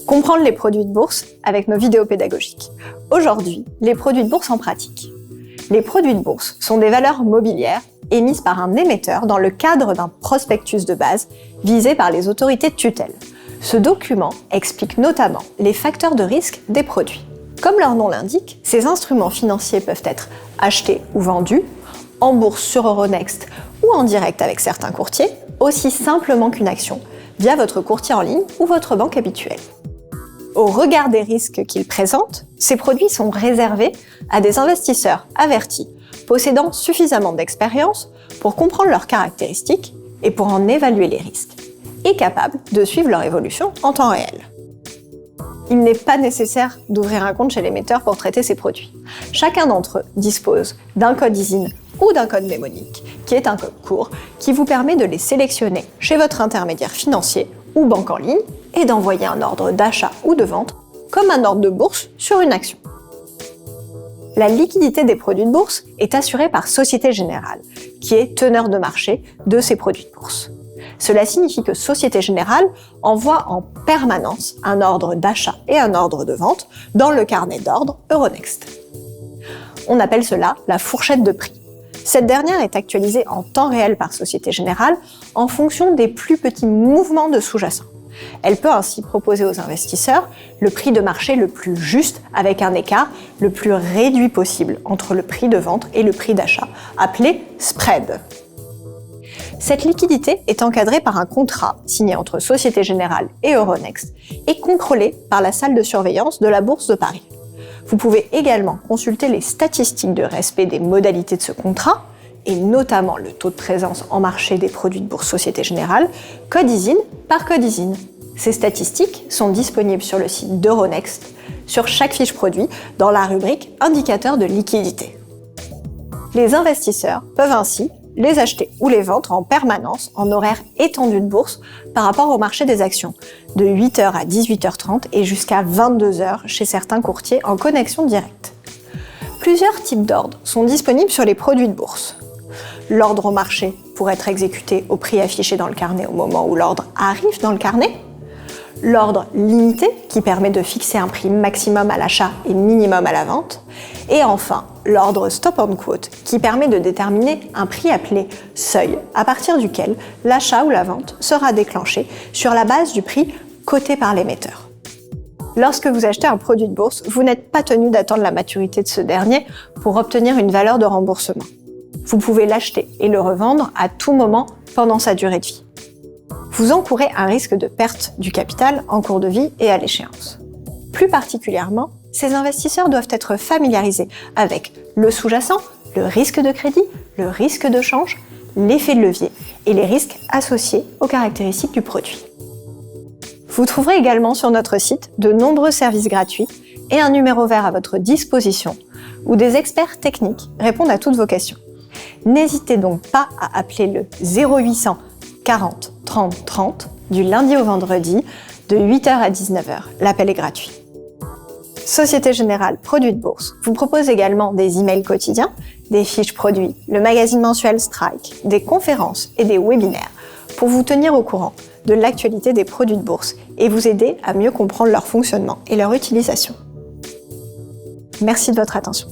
Comprendre les produits de bourse avec nos vidéos pédagogiques. Aujourd'hui, les produits de bourse en pratique. Les produits de bourse sont des valeurs mobilières émises par un émetteur dans le cadre d'un prospectus de base visé par les autorités de tutelle. Ce document explique notamment les facteurs de risque des produits. Comme leur nom l'indique, ces instruments financiers peuvent être achetés ou vendus, en bourse sur Euronext ou en direct avec certains courtiers, aussi simplement qu'une action, via votre courtier en ligne ou votre banque habituelle. Au regard des risques qu'ils présentent, ces produits sont réservés à des investisseurs avertis, possédant suffisamment d'expérience pour comprendre leurs caractéristiques et pour en évaluer les risques, et capables de suivre leur évolution en temps réel. Il n'est pas nécessaire d'ouvrir un compte chez l'émetteur pour traiter ces produits. Chacun d'entre eux dispose d'un code ISIN ou d'un code mnémonique, qui est un code court qui vous permet de les sélectionner chez votre intermédiaire financier ou banque en ligne et d'envoyer un ordre d'achat ou de vente comme un ordre de bourse sur une action. La liquidité des produits de bourse est assurée par Société Générale, qui est teneur de marché de ces produits de bourse. Cela signifie que Société Générale envoie en permanence un ordre d'achat et un ordre de vente dans le carnet d'ordre Euronext. On appelle cela la fourchette de prix. Cette dernière est actualisée en temps réel par Société Générale en fonction des plus petits mouvements de sous-jacents. Elle peut ainsi proposer aux investisseurs le prix de marché le plus juste avec un écart le plus réduit possible entre le prix de vente et le prix d'achat, appelé spread. Cette liquidité est encadrée par un contrat signé entre Société Générale et Euronext et contrôlé par la salle de surveillance de la Bourse de Paris. Vous pouvez également consulter les statistiques de respect des modalités de ce contrat, et notamment le taux de présence en marché des produits de bourse Société Générale, code ISIN par code ISIN. Ces statistiques sont disponibles sur le site d'Euronext, sur chaque fiche produit, dans la rubrique Indicateurs de liquidité. Les investisseurs peuvent ainsi les acheter ou les vendre en permanence en horaire étendu de bourse par rapport au marché des actions, de 8h à 18h30 et jusqu'à 22h chez certains courtiers en connexion directe. Plusieurs types d'ordres sont disponibles sur les produits de bourse. L'ordre au marché pour être exécuté au prix affiché dans le carnet au moment où l'ordre arrive dans le carnet. L'ordre limité qui permet de fixer un prix maximum à l'achat et minimum à la vente. Et enfin, l'ordre stop and quote qui permet de déterminer un prix appelé seuil à partir duquel l'achat ou la vente sera déclenché sur la base du prix coté par l'émetteur. Lorsque vous achetez un produit de bourse, vous n'êtes pas tenu d'attendre la maturité de ce dernier pour obtenir une valeur de remboursement. Vous pouvez l'acheter et le revendre à tout moment pendant sa durée de vie. Vous encourez un risque de perte du capital en cours de vie et à l'échéance. Plus particulièrement, ces investisseurs doivent être familiarisés avec le sous-jacent, le risque de crédit, le risque de change, l'effet de levier et les risques associés aux caractéristiques du produit. Vous trouverez également sur notre site de nombreux services gratuits et un numéro vert à votre disposition où des experts techniques répondent à toutes vos questions. N'hésitez donc pas à appeler le 0800 40 30 30 du lundi au vendredi de 8h à 19h. L'appel est gratuit. Société Générale Produits de Bourse vous propose également des emails quotidiens, des fiches produits, le magazine mensuel Strike, des conférences et des webinaires pour vous tenir au courant de l'actualité des produits de bourse et vous aider à mieux comprendre leur fonctionnement et leur utilisation. Merci de votre attention.